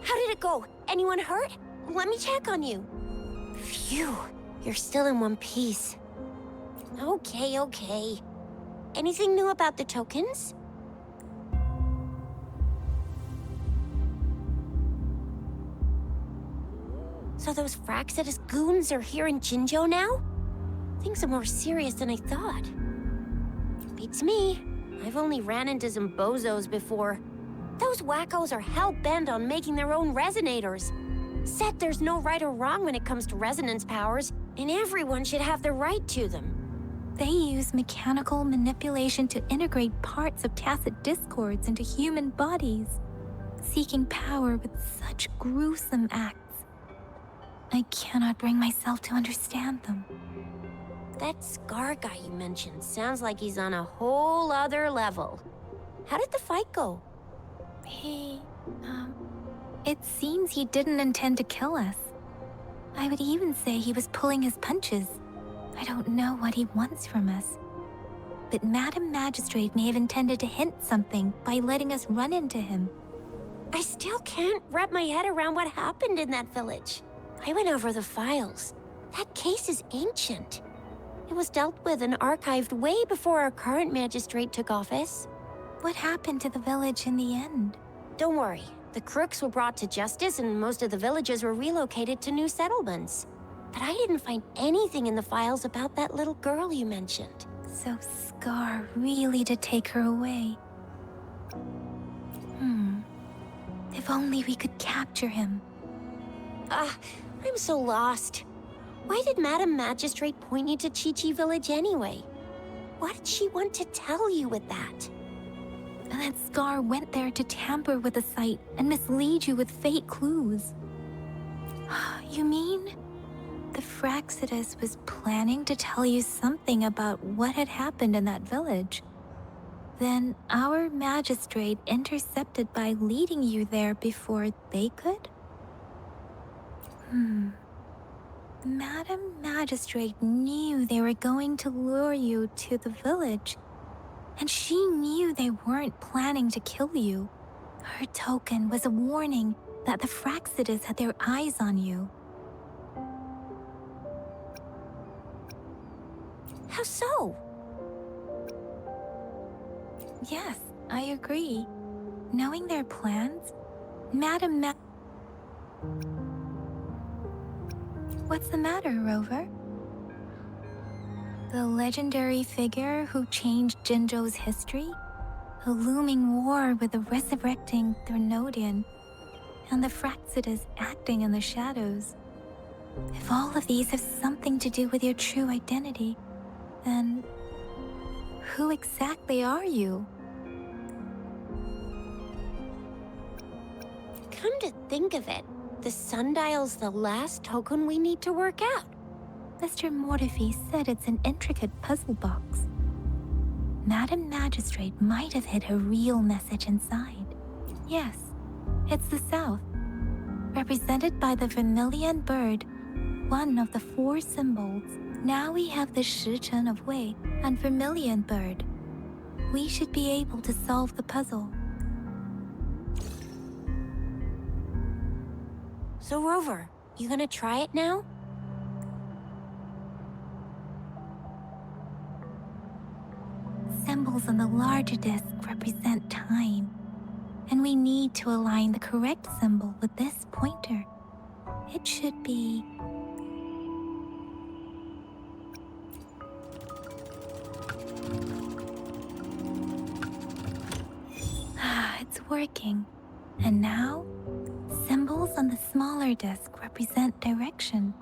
How did it go? Anyone hurt? Let me check on you. Phew, you're still in one piece. Okay. Anything new about the tokens? So those Fraxidus goons are here in Jinzhou now? Things are more serious than I thought. Beats me. I've only ran into some bozos before. Those wackos are hell-bent on making their own resonators. Said there's no right or wrong when it comes to resonance powers, and everyone should have the right to them. They use mechanical manipulation to integrate parts of tacit discords into human bodies, seeking power with such gruesome acts. I cannot bring myself to understand them. That Scar guy you mentioned sounds like he's on a whole other level. How did the fight go? It seems he didn't intend to kill us. I would even say he was pulling his punches. I don't know what he wants from us. But Madam Magistrate may have intended to hint something by letting us run into him. I still can't wrap my head around what happened in that village. I went over the files. That case is ancient. It was dealt with and archived way before our current magistrate took office. What happened to the village in the end? Don't worry. The crooks were brought to justice and most of the villagers were relocated to new settlements. But I didn't find anything in the files about that little girl you mentioned. So Scar really did take her away. If only we could capture him. I'm so lost. Why did Madam Magistrate point you to Chi-Chi Village anyway? What did she want to tell you with that? And that Scar went there to tamper with the site and mislead you with fake clues. You mean? The Fraxidus was planning to tell you something about what had happened in that village. Then our magistrate intercepted by leading you there before they could? Madam Magistrate knew they were going to lure you to the village, and she knew they weren't planning to kill you. Her token was a warning that the Fraxidus had their eyes on you. How so? Yes, I agree. Knowing their plans, What's the matter, Rover? The legendary figure who changed Jinzhou's history? A looming war with the resurrecting Threnodian, and the Fraxidus acting in the shadows. If all of these have something to do with your true identity, then who exactly are you? Come to think of it, the sundial's the last token we need to work out. Mr. Mortefi said it's an intricate puzzle box. Madam Magistrate might have hid a real message inside. Yes, it's the South, represented by the vermilion bird, one of the 4 symbols. Now we have the Shichen of Wei and vermilion bird. We should be able to solve the puzzle. So Rover, you gonna try it now? Symbols on the larger disc represent time, and we need to align the correct symbol with this pointer. It should be... It's working. And now, symbols on the smaller disc represent direction,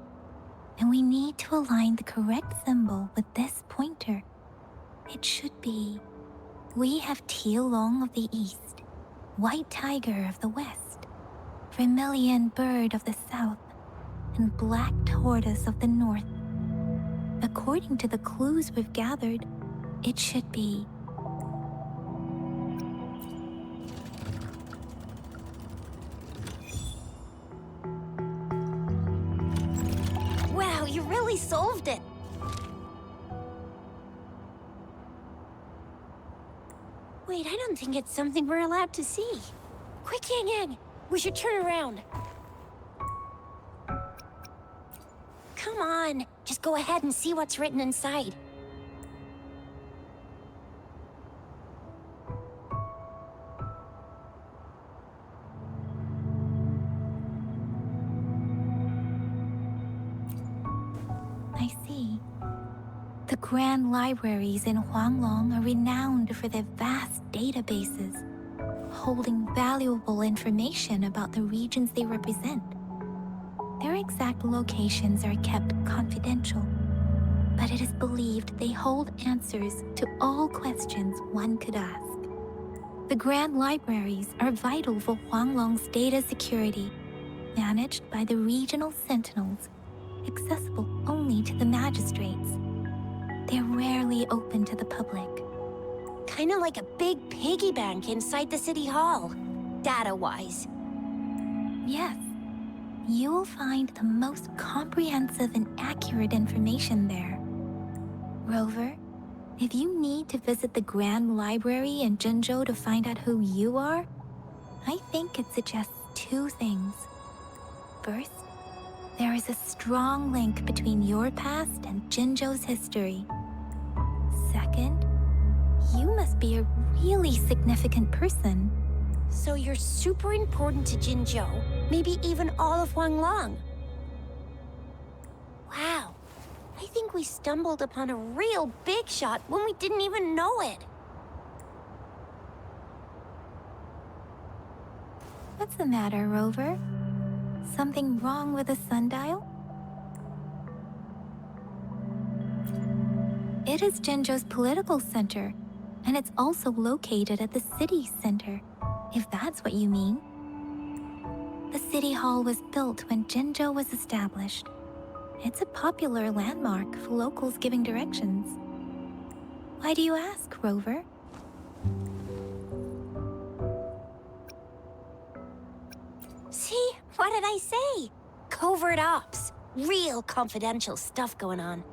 and we need to align the correct symbol with this pointer. It should be... We have Tielong of the east, white tiger of the west, vermilion bird of the south, and black tortoise of the north. According to the clues we've gathered, it should be... really solved it. Wait, I don't think it's something we're allowed to see. Quick, Yang Yang! We should turn around. Come on, just go ahead and see what's written inside. I see. The grand libraries in Huanglong are renowned for their vast databases, holding valuable information about the regions they represent. Their exact locations are kept confidential, but it is believed they hold answers to all questions one could ask. The grand libraries are vital for Huanglong's data security, managed by the regional sentinels, accessible only to the magistrates. They're rarely open to the public. Kinda like a big piggy bank inside the city hall, data-wise. Yes, you will find the most comprehensive and accurate information there. Rover, if you need to visit the Grand Library in Jinzhou to find out who you are, I think it suggests two things. First, there is a strong link between your past and Jinzhou's history. Second, you must be a really significant person. So you're super important to Jinzhou, maybe even all of Huanglong. Wow, I think we stumbled upon a real big shot when we didn't even know it. What's the matter, Rover? Something wrong with the sundial? It is Jinzhou's political center, and it's also located at the city center, if that's what you mean. The city hall was built when Jinzhou was established. It's a popular landmark for locals giving directions. Why do you ask, Rover? See? What did I say? Covert ops. Real confidential stuff going on.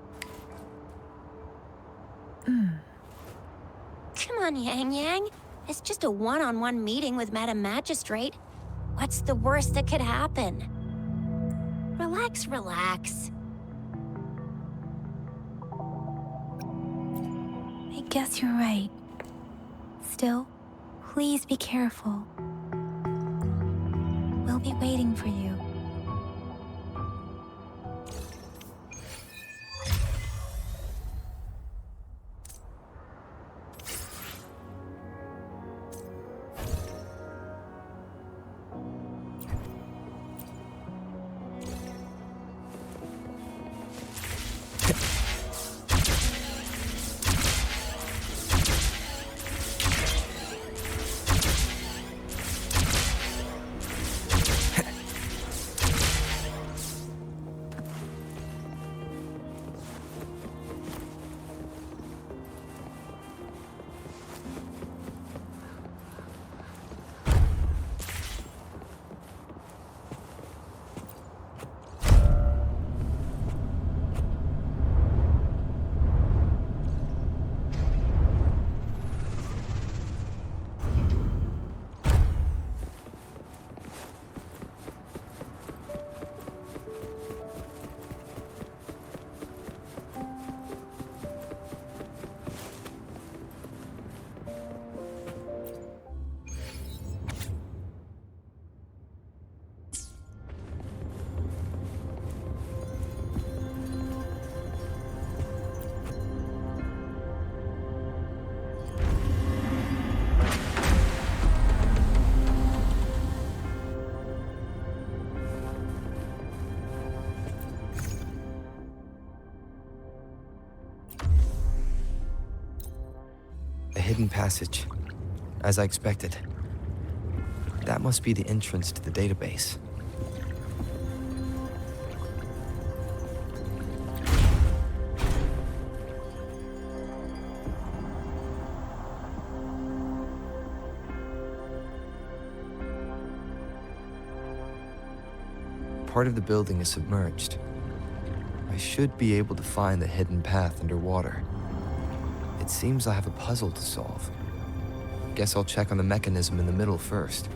Come on, Yang Yang. It's just a one-on-one meeting with Madam Magistrate. What's the worst that could happen? Relax, relax. I guess you're right. Still, please be careful. We'll be waiting for you. A hidden passage, as I expected. That must be the entrance to the database. Part of the building is submerged. I should be able to find the hidden path underwater. It seems I have a puzzle to solve. Guess I'll check on the mechanism in the middle first.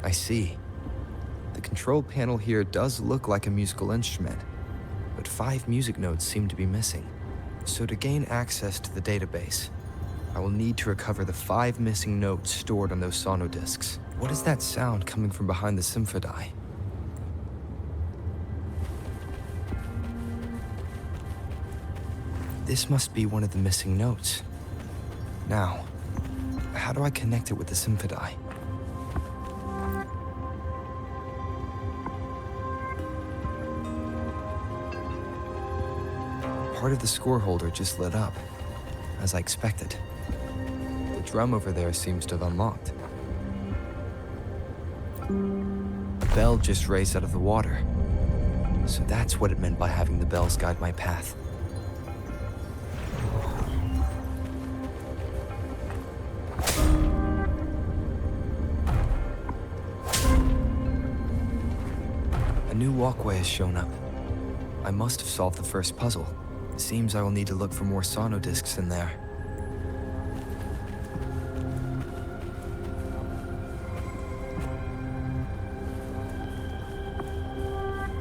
I see. The control panel here does look like a musical instrument, but 5 music notes seem to be missing. So to gain access to the database, I will need to recover the 5 missing notes stored on those sonodiscs. What is that sound coming from behind the symphony? This must be one of the missing notes. Now, how do I connect it with the symphony? Part of the score holder just lit up, as I expected. The drum over there seems to have unlocked. A bell just raised out of the water. So that's what it meant by having the bells guide my path. A new walkway has shown up. I must have solved the first puzzle. It seems I will need to look for more sonodiscs in there.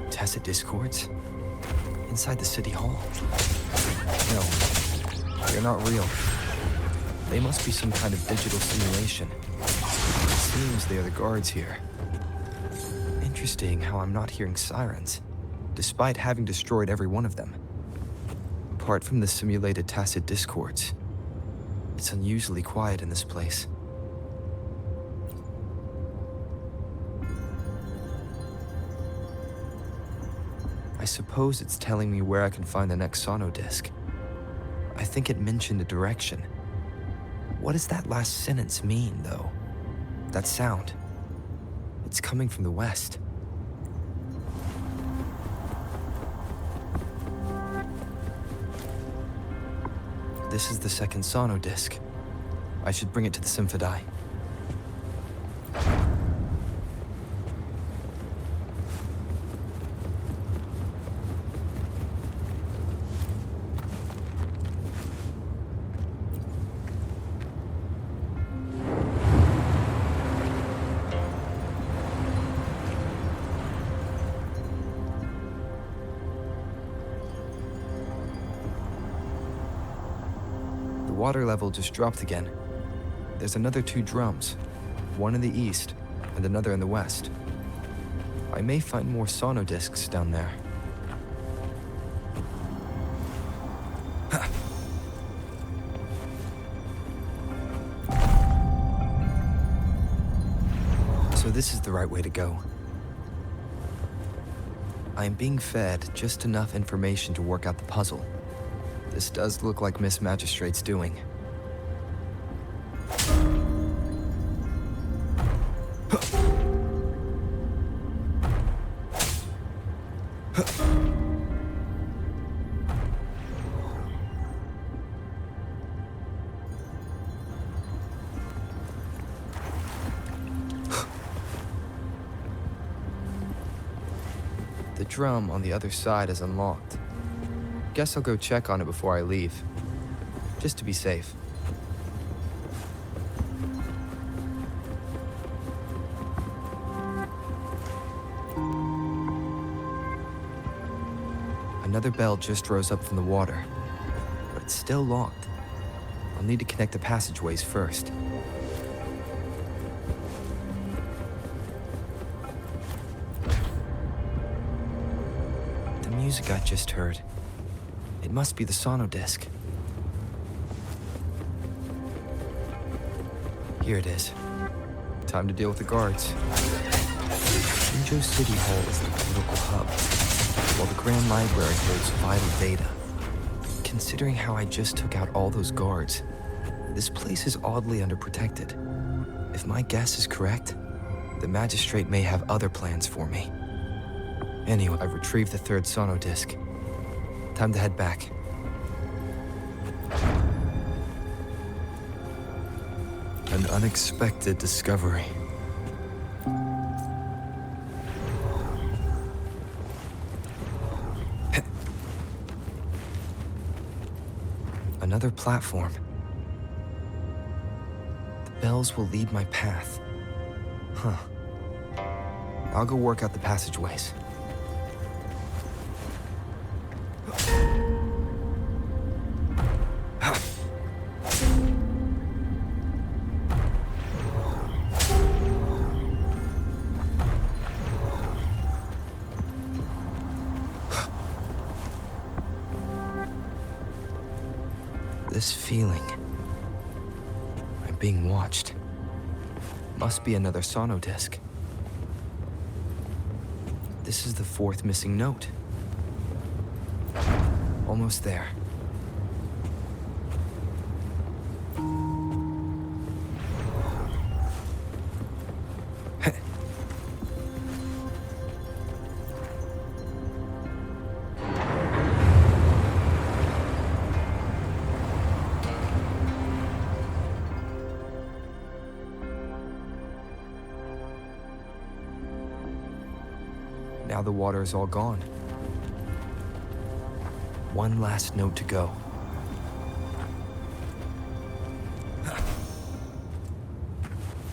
Tacit discords? Inside the city hall? No, they're not real. They must be some kind of digital simulation. It seems they are the guards here. Interesting how I'm not hearing sirens, despite having destroyed every one of them. Apart from the simulated tacit discords, it's unusually quiet in this place. I suppose it's telling me where I can find the next sonodisc. I think it mentioned a direction. What does that last sentence mean, though? That sound. It's coming from the west. This is the second sonodisc. I should bring it to the symphony. The water level just dropped again. There's another 2 drums, one in the east and another in the west. I may find more sonodiscs down there. So this is the right way to go. I am being fed just enough information to work out the puzzle. This does look like Miss Magistrate's doing. The drum on the other side is unlocked. Guess I'll go check on it before I leave, just to be safe. Another bell just rose up from the water, but it's still locked. I'll need to connect the passageways first. The music I just heard. It must be the sonodisc. Here it is. Time to deal with the guards. Jinzhou City Hall is the political hub, while the Grand Library holds vital data. Considering how I just took out all those guards, this place is oddly underprotected. If my guess is correct, the magistrate may have other plans for me. Anyway, I've retrieved the third sono disc. Time to head back. An unexpected discovery. Another platform. The bells will lead my path. Huh. I'll go work out the passageways. This feeling. I'm being watched. Must be another sono disc. This is the fourth missing note. Almost there. Now the water is all gone. One last note to go.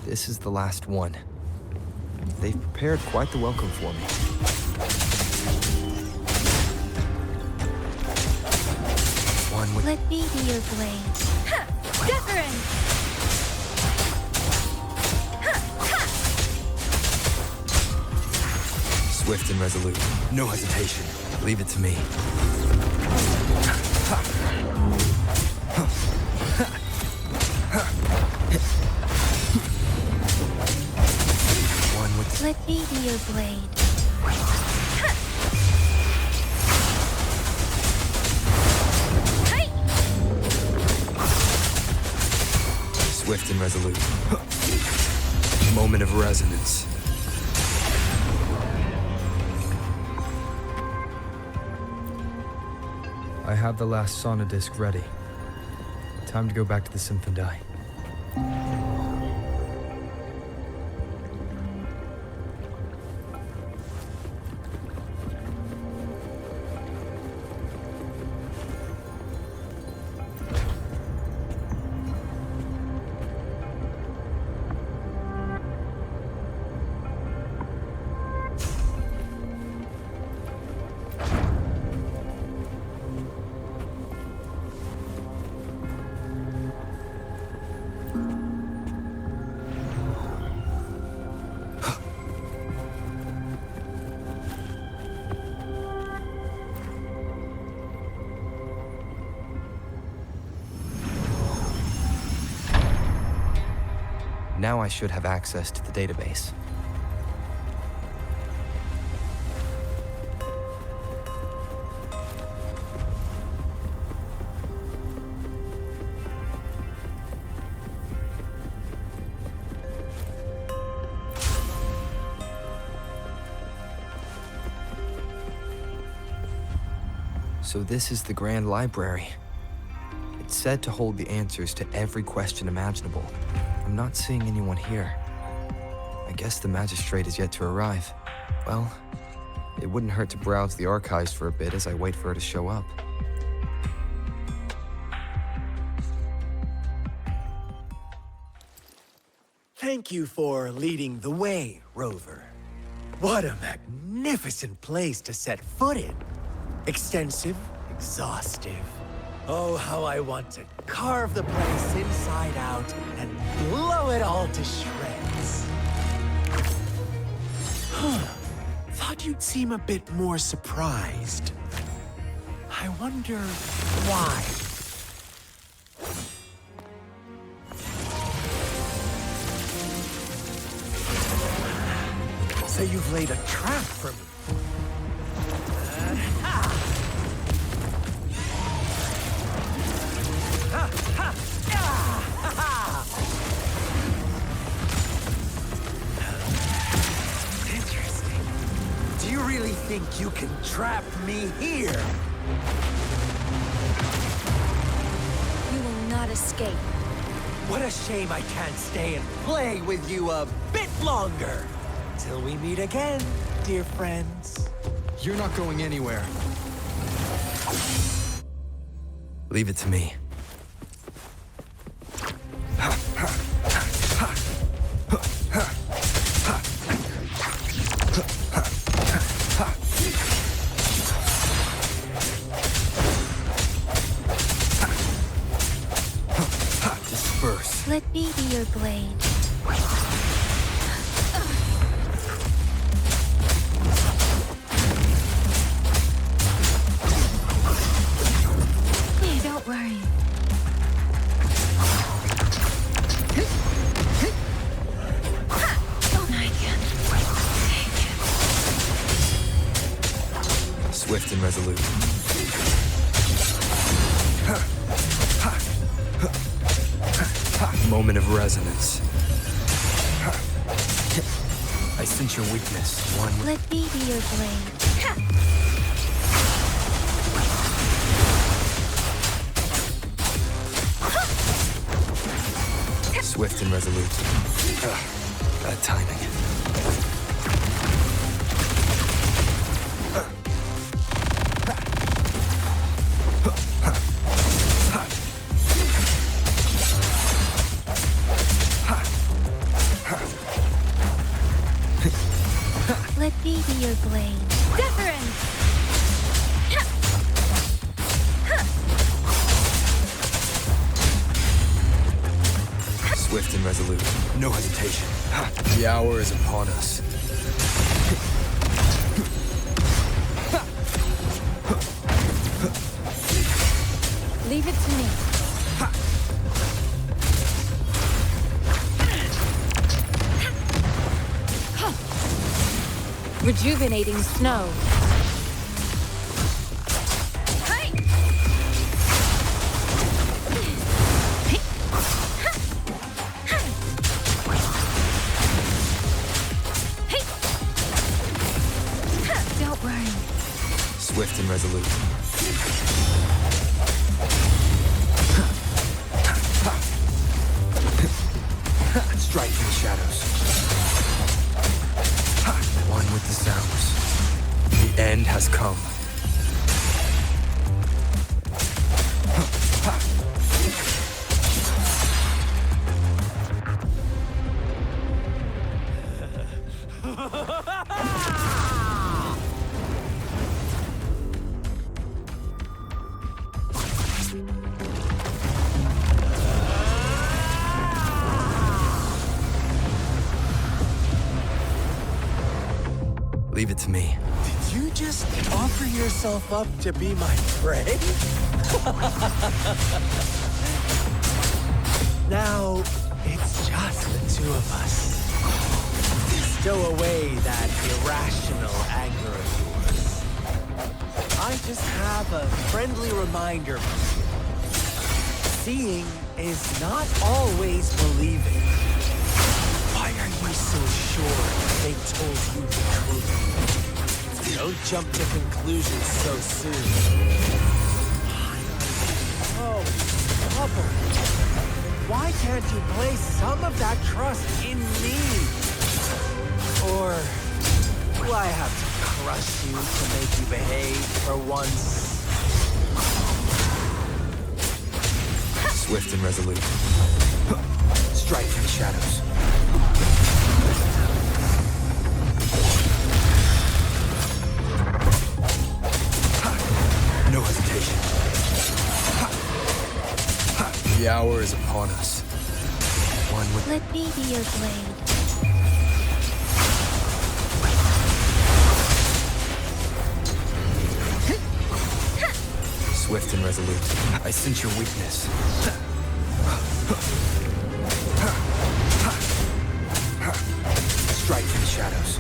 This is the last one. They've prepared quite the welcome for me. One with... Let me be your blade. Ha! Wuthering! Swift and resolute. No hesitation. Leave it to me. One with the... Let me be your blade. Swift and resolute. Moment of resonance. I have the last sono disc ready. Time to go back to the Symphondai. Now I should have access to the database. So this is the Grand Library. It's said to hold the answers to every question imaginable. I'm not seeing anyone here. I guess the magistrate is yet to arrive. Well, it wouldn't hurt to browse the archives for a bit as I wait for her to show up. Thank you for leading the way, Rover. What a magnificent place to set foot in. Extensive, exhaustive. Oh, how I want to carve the place inside out and blow it all to shreds. Thought you'd seem a bit more surprised. I wonder why. So you've laid a trap for me. Interesting. Do you really think you can trap me here? You will not escape. What a shame I can't stay and play with you a bit longer. Till we meet again, dear friends. You're not going anywhere. Leave it to me. Disperse. Let me be your blade. Don't worry. I can't take it. Swift and resolute. Moment of resonance. I sense your weakness. One. Let me be your blade. Swift and resolute. Bad timing. Let me be your blade. Wuthering! Swift and resolute. No hesitation. The hour is upon us. Leave it to me. Rejuvenating snow. Don't worry. Swift and resolute. Strike in the shadows. One with the sounds. The end has come. Leave it to me. Did you just offer yourself up to be my prey? Now, it's just the two of us. Stow away that irrational anger of yours. I just have a friendly reminder. Seeing is not always believing. Why are you so sure they told you the truth? Don't jump to conclusions so soon. Oh, Bubble. Why can't you place some of that trust in me? Or do I have to crush you to make you behave for once? Swift and resolute. Strike in the shadows. No hesitation. The hour is upon us. One with... Let me be your blade. Swift and resolute. I sense your weakness. Strike in the shadows.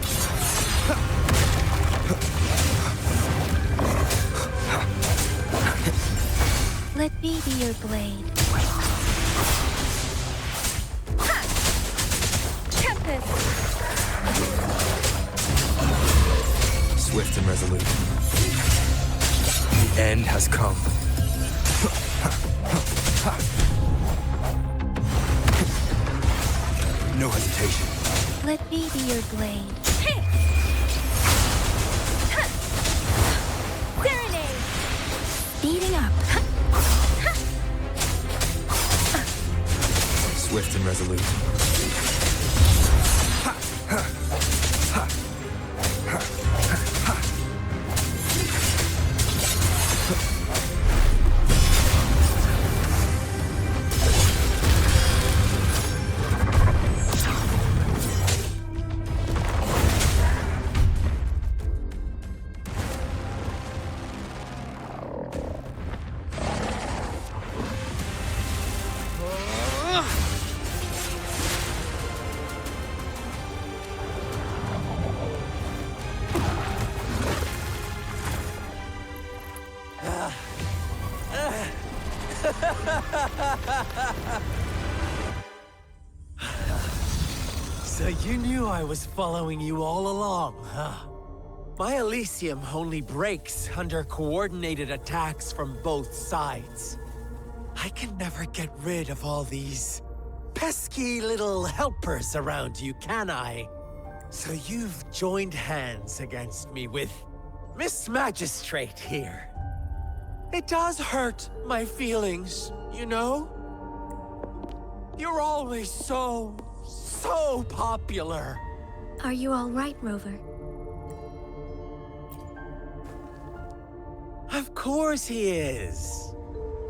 Let me be your blade. Tempest! Swift and resolute. The end has come. No hesitation. Let me be your blade. Serenade! Speeding up. Swift and resolute. So you knew I was following you all along, huh? My Elysium only breaks under coordinated attacks from both sides. I can never get rid of all these pesky little helpers around you, can I? So you've joined hands against me with Miss Magistrate here. It does hurt my feelings, you know? You're always so popular. Are you all right, Rover? Of course he is.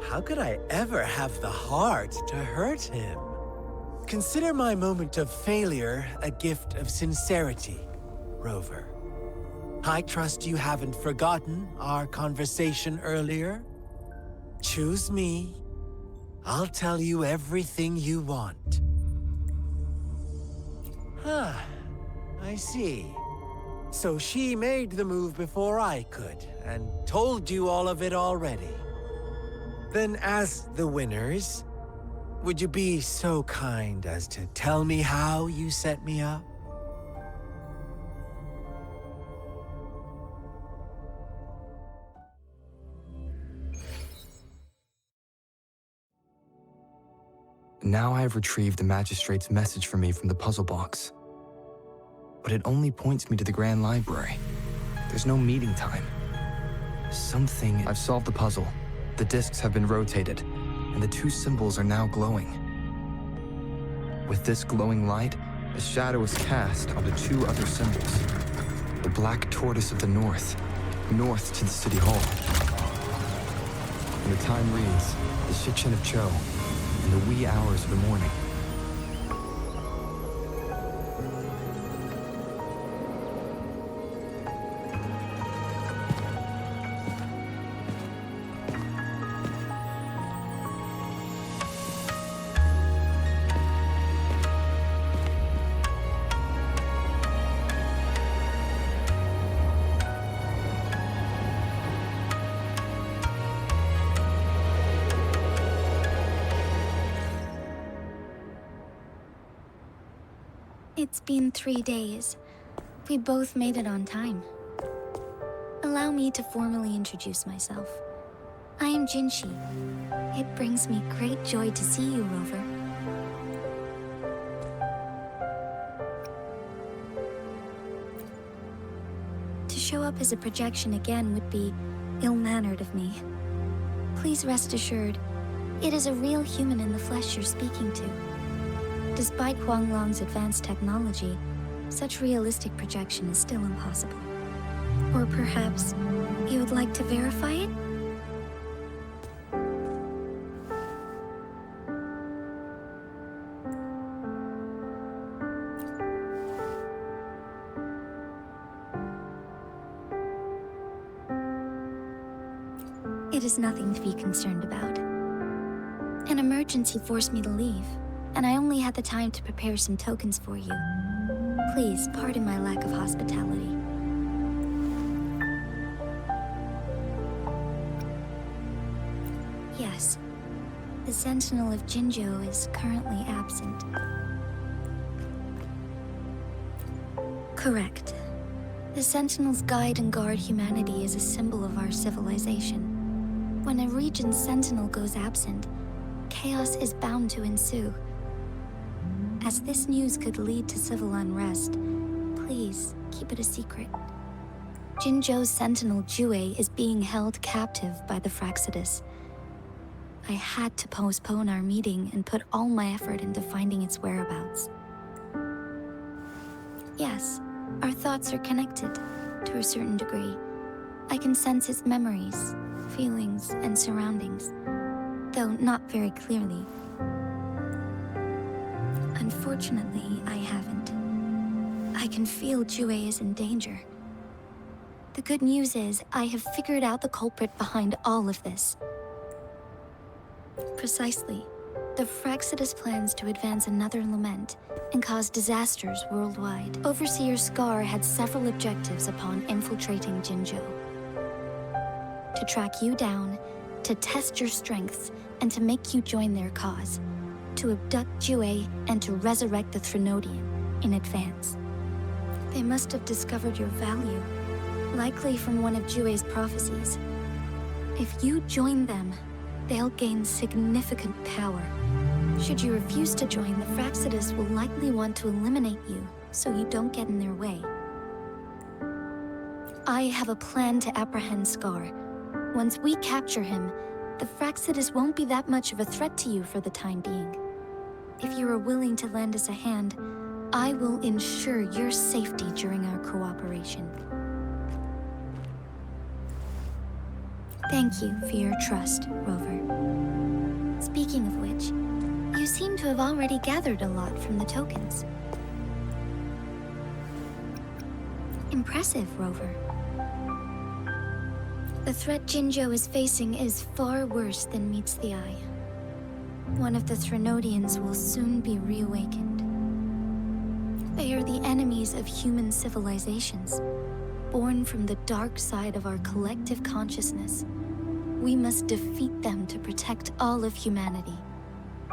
How could I ever have the heart to hurt him? Consider my moment of failure a gift of sincerity, Rover. I trust you haven't forgotten our conversation earlier. Choose me. I'll tell you everything you want. Huh. I see. So she made the move before I could, and told you all of it already. Then as the winners, would you be so kind as to tell me how you set me up? Now I have retrieved the Magistrate's message for me from the puzzle box. But it only points me to the Grand Library. There's no meeting time. I've solved the puzzle. The discs have been rotated, and the two symbols are now glowing. With this glowing light, a shadow is cast onto two other symbols. The Black Tortoise of the North to the City Hall. And the time reads, the Shichen of Cho, in the wee hours of the morning. It's been 3 days. We both made it on time. Allow me to formally introduce myself. I am Jinshi. It brings me great joy to see you, Rover. To show up as a projection again would be ill-mannered of me. Please rest assured, it is a real human in the flesh you're speaking to. Despite Huanglong's advanced technology, such realistic projection is still impossible. Or perhaps you would like to verify it? It is nothing to be concerned about. An emergency forced me to leave, and I only had the time to prepare some tokens for you. Please pardon my lack of hospitality. Yes, the Sentinel of Jinzhou is currently absent. Correct. The Sentinels guide and guard humanity as a symbol of our civilization. When a region's sentinel goes absent, chaos is bound to ensue. As this news could lead to civil unrest, please keep it a secret. Jinzhou's sentinel Jue is being held captive by the Fraxidus. I had to postpone our meeting and put all my effort into finding its whereabouts. Yes, our thoughts are connected, to a certain degree. I can sense its memories, feelings, and surroundings, though not very clearly. Unfortunately, I haven't. I can feel Jue is in danger. The good news is, I have figured out the culprit behind all of this. Precisely. The Fraxidus plans to advance another lament and cause disasters worldwide. Overseer Scar had several objectives upon infiltrating Jinzhou. To track you down, to test your strengths, and to make you join their cause. To abduct Jue and to resurrect the Threnodian in advance. They must have discovered your value, likely from one of Jue's prophecies. If you join them, they'll gain significant power. Should you refuse to join, the Fraxidus will likely want to eliminate you, so you don't get in their way. I have a plan to apprehend Scar. Once we capture him, the Fraxidus won't be that much of a threat to you for the time being. If you are willing to lend us a hand, I will ensure your safety during our cooperation. Thank you for your trust, Rover. Speaking of which, you seem to have already gathered a lot from the tokens. Impressive, Rover. The threat Jinzhou is facing is far worse than meets the eye. One of the Threnodians will soon be reawakened. They are the enemies of human civilizations, born from the dark side of our collective consciousness. We must defeat them to protect all of humanity.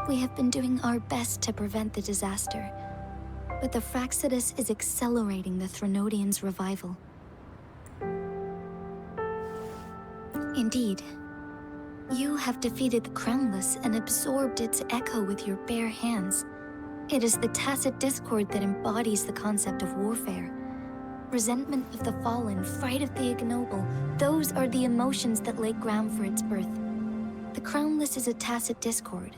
We have been doing our best to prevent the disaster, but the Fraxidus is accelerating the Threnodians' revival. Indeed, you have defeated the Crownless and absorbed its echo with your bare hands. It is the tacit discord that embodies the concept of warfare. Resentment of the fallen, fright of the ignoble, those are the emotions that lay ground for its birth. The Crownless is a tacit discord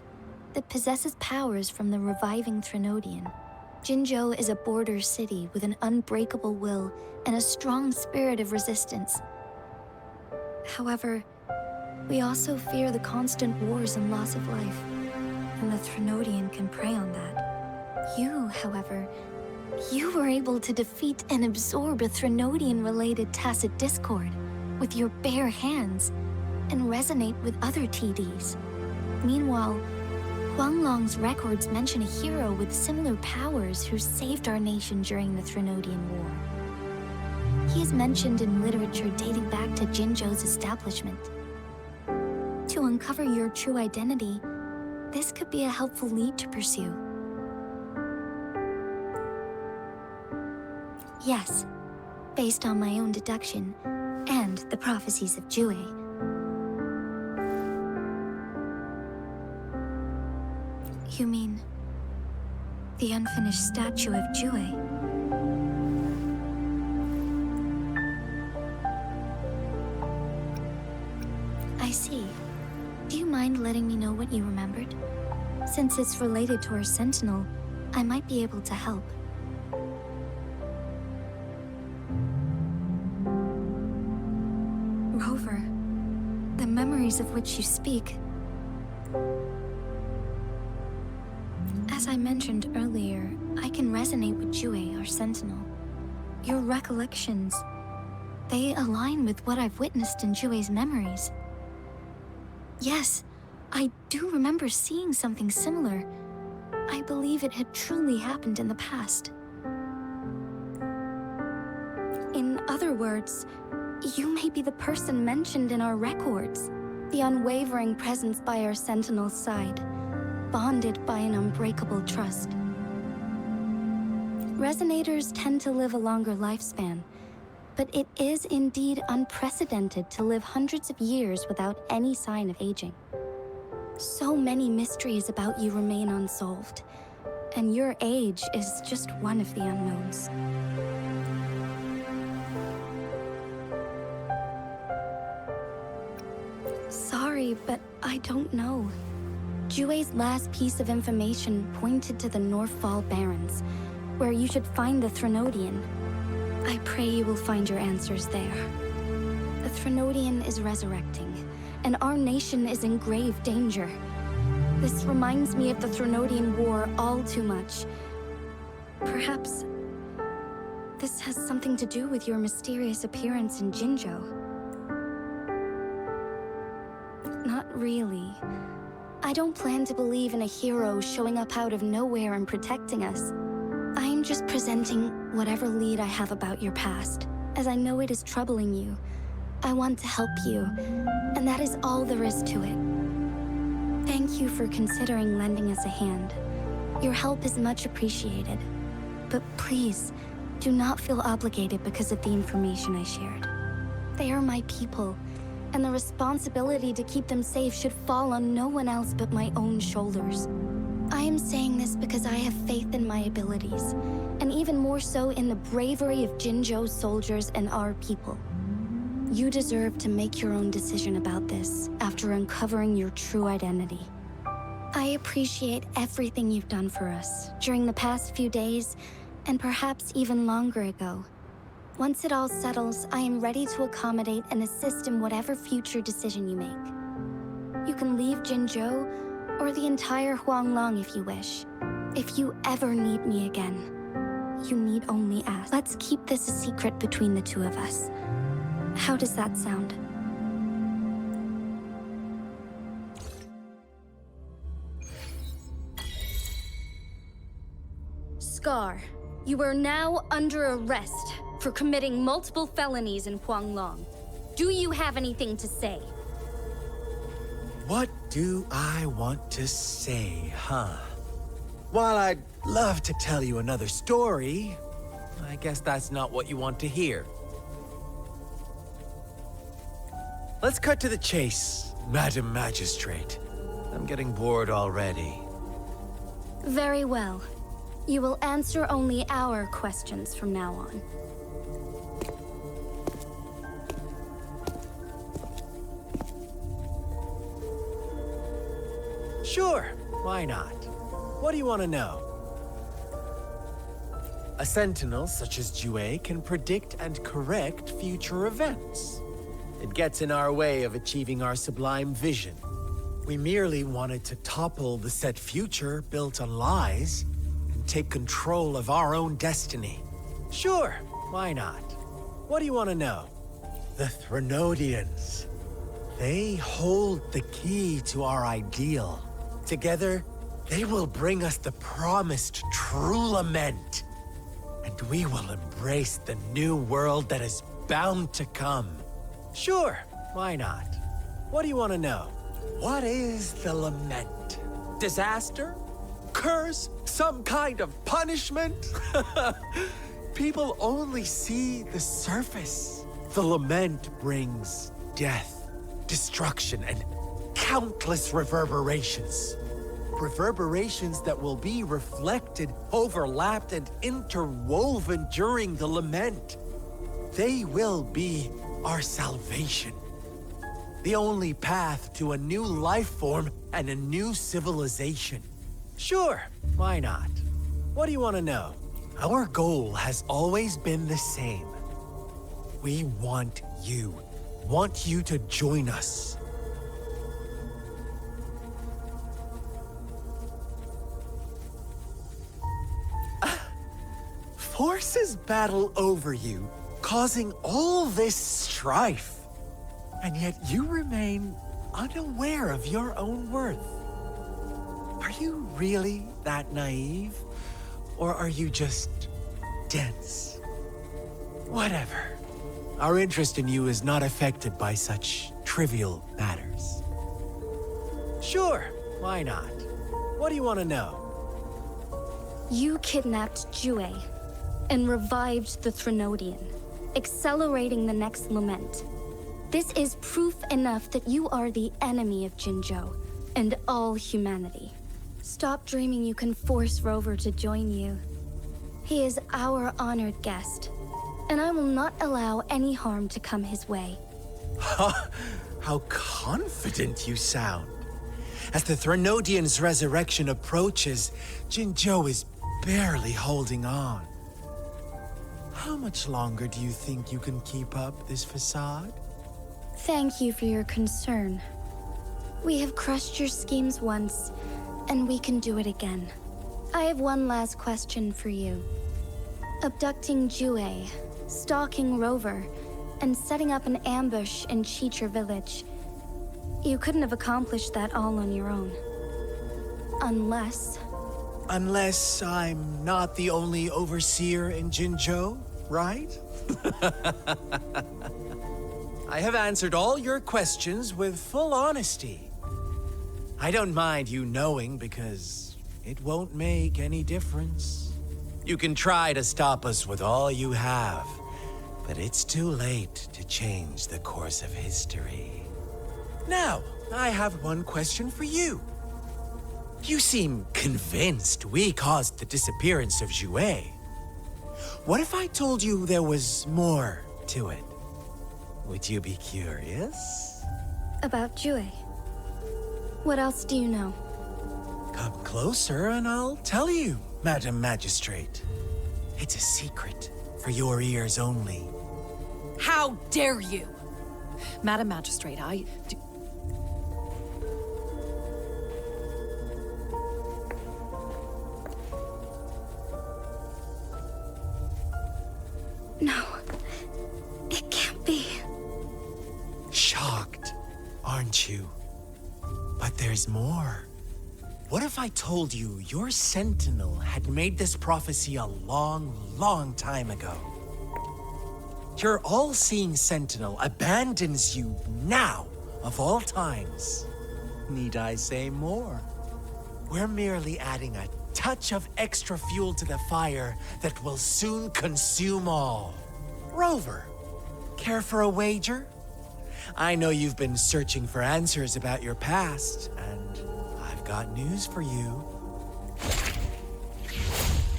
that possesses powers from the reviving Threnodian. Jinzhou is a border city with an unbreakable will and a strong spirit of resistance. However, we also fear the constant wars and loss of life, and the Threnodian can prey on that. You, however, you were able to defeat and absorb a Threnodian-related tacit discord with your bare hands and resonate with other TDs. Meanwhile, Huanglong's records mention a hero with similar powers who saved our nation during the Threnodian War. He is mentioned in literature dating back to Jinzhou's establishment. To uncover your true identity, this could be a helpful lead to pursue. Yes, based on my own deduction and the prophecies of Jue. You mean the unfinished statue of Jue? I see. Do you mind letting me know what you remembered? Since it's related to our Sentinel, I might be able to help. Rover, the memories of which you speak. As I mentioned earlier, I can resonate with Jue, our Sentinel. Your recollections, they align with what I've witnessed in Jue's memories. Yes, I do remember seeing something similar. I believe it had truly happened in the past. In other words, you may be the person mentioned in our records, the unwavering presence by our Sentinel's side, bonded by an unbreakable trust. Resonators tend to live a longer lifespan, but it is indeed unprecedented to live hundreds of years without any sign of aging. So many mysteries about you remain unsolved, and your age is just one of the unknowns. Sorry, but I don't know. Jue's last piece of information pointed to the Northfall Barrens, where you should find the Threnodian. I pray you will find your answers there. The Threnodian is resurrecting, and our nation is in grave danger. This reminds me of the Threnodian War all too much. Perhaps this has something to do with your mysterious appearance in Jinzhou. Not really. I don't plan to believe in a hero showing up out of nowhere and protecting us. I'm just presenting whatever lead I have about your past, as I know it is troubling you. I want to help you, and that is all there is to it. Thank you for considering lending us a hand. Your help is much appreciated. But please, do not feel obligated because of the information I shared. They are my people, and the responsibility to keep them safe should fall on no one else but my own shoulders. I am saying this because I have faith in my abilities, and even more so in the bravery of Jinzhou's soldiers and our people. You deserve to make your own decision about this after uncovering your true identity. I appreciate everything you've done for us during the past few days, and perhaps even longer ago. Once it all settles, I am ready to accommodate and assist in whatever future decision you make. You can leave Jinzhou, or the entire Huanglong if you wish. If you ever need me again, you need only ask. Let's keep this a secret between the two of us. How does that sound? Scar, you are now under arrest for committing multiple felonies in Huanglong. Do you have anything to say? What do I want to say, huh? While I'd love to tell you another story, I guess that's not what you want to hear. Let's cut to the chase, Madam Magistrate. I'm getting bored already. Very well. You will answer only our questions from now on. Sure, why not? What do you want to know? A sentinel such as Jue can predict and correct future events. It gets in our way of achieving our sublime vision. We merely wanted to topple the set future built on lies and take control of our own destiny. Sure, why not? What do you want to know? The Threnodians. They hold the key to our ideal. Together, they will bring us the promised true lament. And we will embrace the new world that is bound to come. Sure, why not? What do you want to know? What is the lament? Disaster? Curse? Some kind of punishment? People only see the surface. The lament brings death, destruction, and countless reverberations. Reverberations that will be reflected, overlapped, and interwoven during the lament. They will be our salvation. The only path to a new life form and a new civilization. Sure, why not? What do you want to know? Our goal has always been the same. We want you to join us. Forces battle over you, causing all this strife. And yet you remain unaware of your own worth. Are you really that naive? Or are you just dense? Whatever. Our interest in you is not affected by such trivial matters. Sure, why not? What do you want to know? You kidnapped Jue and revived the Threnodian. accelerating the next lament. This is proof enough that you are the enemy of Jinzhou and all humanity. Stop dreaming you can force Rover to join you. He is our honored guest, and I will not allow any harm to come his way. How confident you sound. As the Threnodian's resurrection approaches, Jinzhou is barely holding on. How much longer do you think you can keep up this facade? Thank you for your concern. We have crushed your schemes once, and we can do it again. I have one last question for you. Abducting Jue, stalking Rover, and setting up an ambush in Cheecher village. You couldn't have accomplished that all on your own. Unless... Unless I'm not the only overseer in Jinzhou, right? I have answered all your questions with full honesty. I don't mind you knowing because it won't make any difference. You can try to stop us with all you have, but it's too late to change the course of history. Now, I have one question for you. You seem convinced we caused the disappearance of Jue. What if I told you there was more to it? Would you be curious? About Jue. What else do you know? Come closer and I'll tell you, Madam Magistrate. It's a secret for your ears only. How dare you! Madam Magistrate, No. It can't be. Shocked, aren't you? But there's more. What if I told you your Sentinel had made this prophecy a long, long time ago? Your all-seeing Sentinel abandons you now, of all times. Need I say more? We're merely adding a touch of extra fuel to the fire that will soon consume all. Rover, care for a wager? I know you've been searching for answers about your past, and I've got news for you.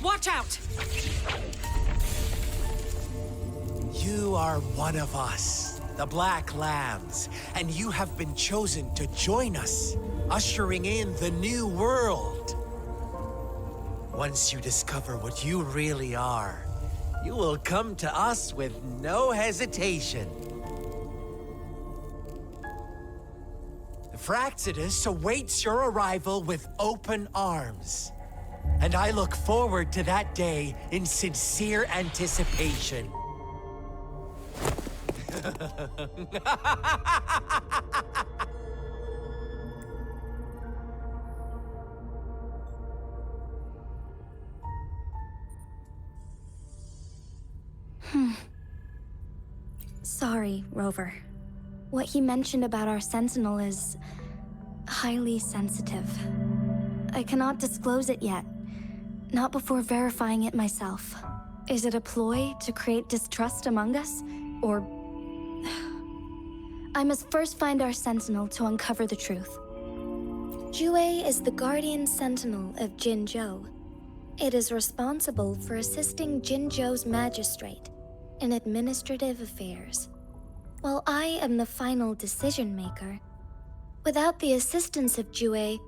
watch out! You are one of us, the Black Lambs, and you have been chosen to join us, ushering in the new world. Once you discover what you really are, you will come to us with no hesitation. The Fraxidus awaits your arrival with open arms, and I look forward to that day in sincere anticipation. Sorry, Rover. What he mentioned about our Sentinel is highly sensitive. I cannot disclose it yet. Not before verifying it myself. Is it a ploy to create distrust among us? Or... I must first find our Sentinel to uncover the truth. Jue is the Guardian Sentinel of Jinzhou. It is responsible for assisting Jinzhou's magistrate in administrative affairs. While I am the final decision-maker, without the assistance of Jue,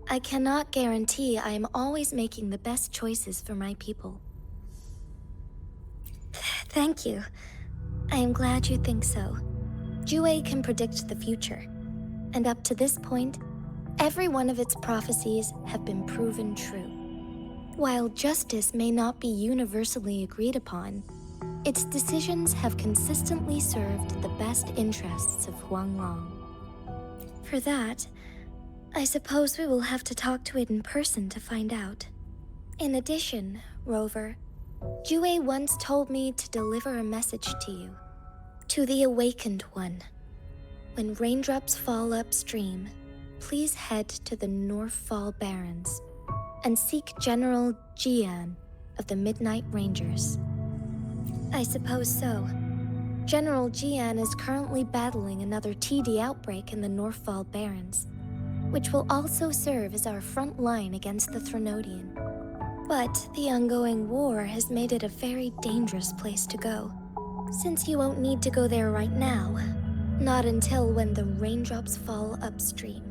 I cannot guarantee I am always making the best choices for my people. Thank you. I am glad you think so. Jue can predict the future, and up to this point, every one of its prophecies have been proven true. While justice may not be universally agreed upon, its decisions have consistently served the best interests of Huanglong. For that, I suppose we will have to talk to it in person to find out. In addition, Rover, Jue once told me to deliver a message to you. To the Awakened One. When raindrops fall upstream, please head to the Northfall Barrens and seek General Jian of the Midnight Rangers. I suppose so. General Jian is currently battling another TD outbreak in the Northfall Barrens, which will also serve as our front line against the Threnodian. But the ongoing war has made it a very dangerous place to go. Since you won't need to go there right now, not until when the raindrops fall upstream.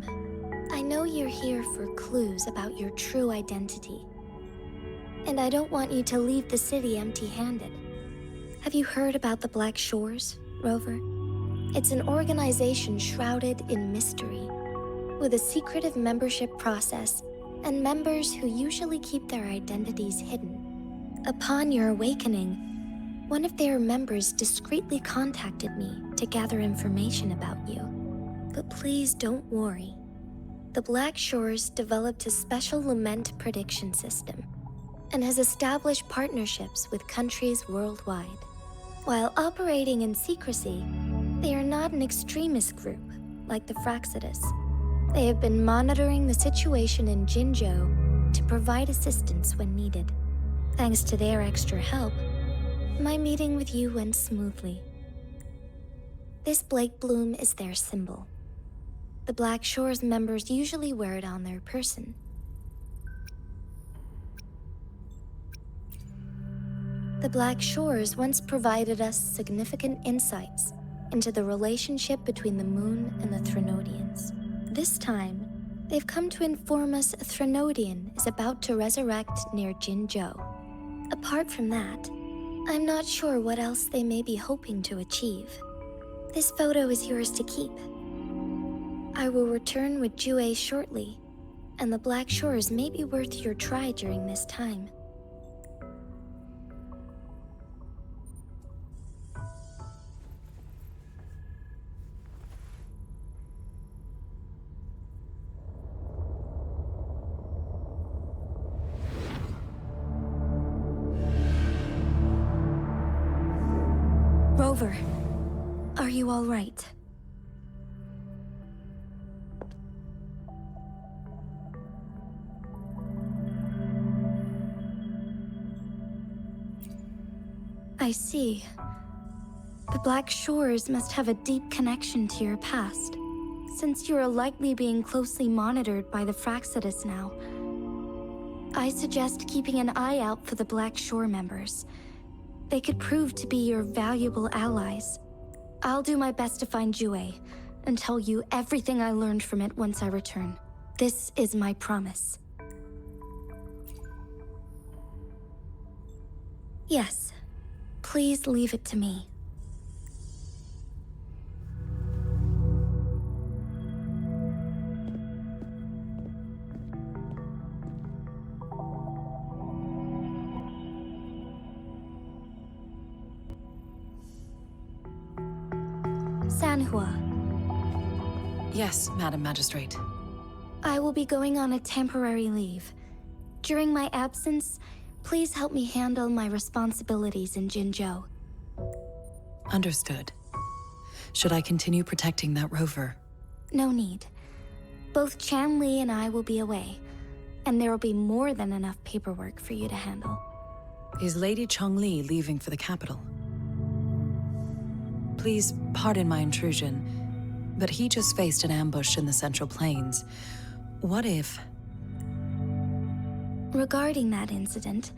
I know you're here for clues about your true identity. And I don't want you to leave the city empty-handed. Have you heard about the Black Shores, Rover? It's an organization shrouded in mystery, with a secretive membership process and members who usually keep their identities hidden. Upon your awakening, one of their members discreetly contacted me to gather information about you. But please don't worry. The Black Shores developed a special lament prediction system and has established partnerships with countries worldwide. While operating in secrecy, they are not an extremist group like the Fraxidus. They have been monitoring the situation in Jinzhou to provide assistance when needed. Thanks to their extra help, my meeting with you went smoothly. This Blake Bloom is their symbol. The Black Shores members usually wear it on their person. The Black Shores once provided us significant insights into the relationship between the Moon and the Threnodians. This time, they've come to inform us a Threnodian is about to resurrect near Jinzhou. Apart from that, I'm not sure what else they may be hoping to achieve. This photo is yours to keep. I will return with Jue shortly, and the Black Shores may be worth your try during this time. Rover, are you all right? I see. The Black Shores must have a deep connection to your past, since you are likely being closely monitored by the Fraxidus now. I suggest keeping an eye out for the Black Shore members. They could prove to be your valuable allies. I'll do my best to find Jue, and tell you everything I learned from it once I return. This is my promise. Yes. Please leave it to me. Sanhua. Yes, Madam Magistrate. I will be going on a temporary leave. During my absence, please help me handle my responsibilities in Jinzhou. Understood. Should I continue protecting that rover? No need. Both Chanli and I will be away, and there will be more than enough paperwork for you to handle. Is Lady Chongli leaving for the capital? Please pardon my intrusion, but he just faced an ambush in the Central Plains. What if... Regarding that incident,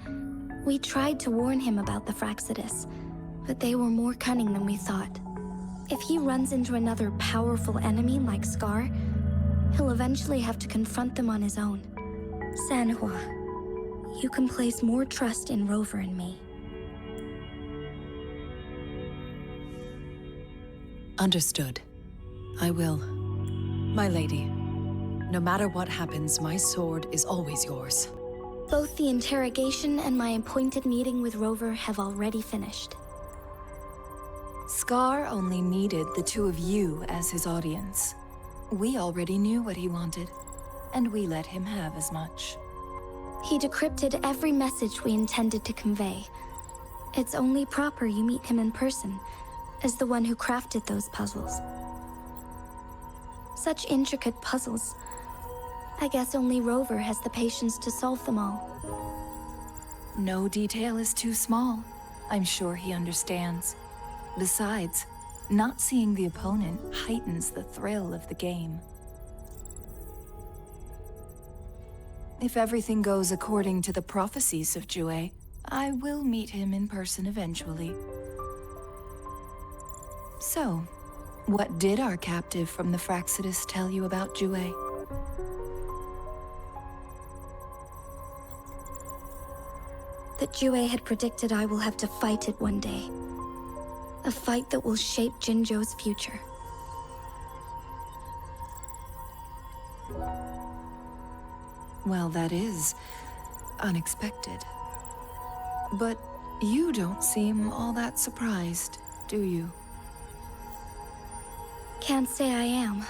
we tried to warn him about the Fraxidus, but they were more cunning than we thought. If he runs into another powerful enemy like Scar, he'll eventually have to confront them on his own. Sanhua, you can place more trust in Rover and me. Understood. I will. My lady, no matter what happens, my sword is always yours. Both the interrogation and my appointed meeting with Rover have already finished. Scar only needed the two of you as his audience. We already knew what he wanted, and we let him have as much. He decrypted every message we intended to convey. It's only proper you meet him in person, as the one who crafted those puzzles. Such intricate puzzles. I guess only Rover has the patience to solve them all. No detail is too small. I'm sure he understands. Besides, not seeing the opponent heightens the thrill of the game. If everything goes according to the prophecies of Jue, I will meet him in person eventually. So, what did our captive from the Fraxidus tell you about Jue? That Jue had predicted I will have to fight it one day. A fight that will shape Jinzhou's future. Well, that is unexpected. But you don't seem all that surprised, do you? Can't say I am.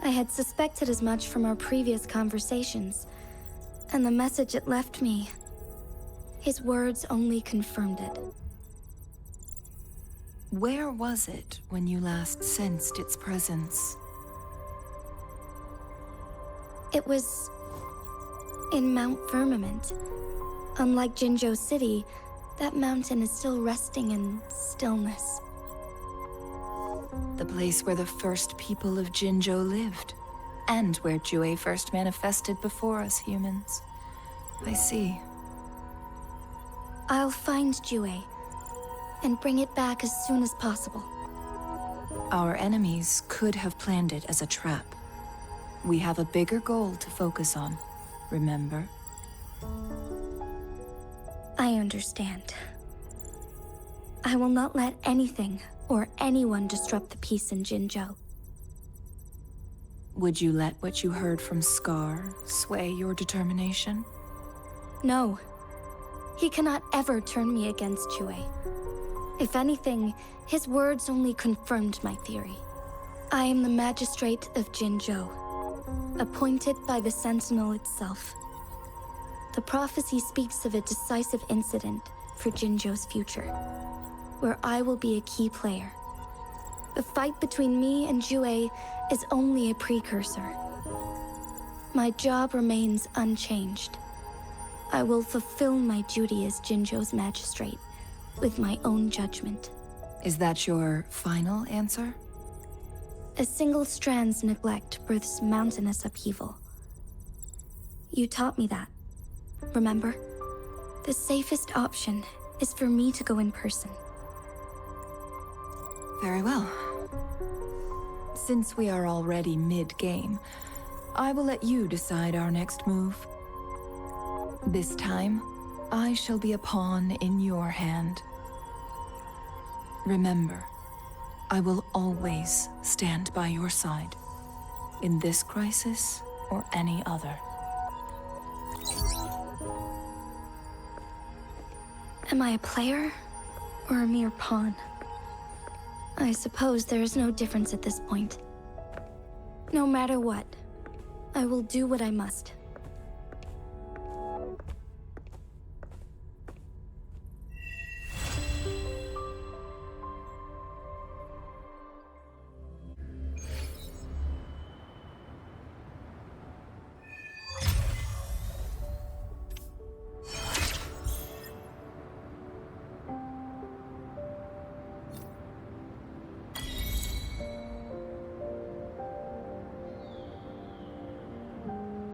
I had suspected as much from our previous conversations, and the message it left me, his words only confirmed it. Where was it when you last sensed its presence? It was in Mount Firmament. Unlike Jinzhou City, that mountain is still resting in stillness. The place where the first people of Jinzhou lived, and where Jue first manifested before us humans. I see. I'll find Jue and bring it back as soon as possible. Our enemies could have planned it as a trap. We have a bigger goal to focus on, remember? I understand. I will not let anything or anyone disrupt the peace in Jinzhou. Would you let what you heard from Scar sway your determination? No. He cannot ever turn me against Jue. If anything, his words only confirmed my theory. I am the magistrate of Jinzhou, appointed by the Sentinel itself. The prophecy speaks of a decisive incident for Jinzhou's future, where I will be a key player. The fight between me and Jue is only a precursor. My job remains unchanged. I will fulfill my duty as Jinzhou's magistrate with my own judgment. Is that your final answer? A single strand's neglect births mountainous upheaval. You taught me that, remember? The safest option is for me to go in person. Very well. Since we are already mid-game, I will let you decide our next move. This time, I shall be a pawn in your hand. Remember, I will always stand by your side, in this crisis or any other. Am I a player or a mere pawn? I suppose there is no difference at this point. No matter what, I will do what I must.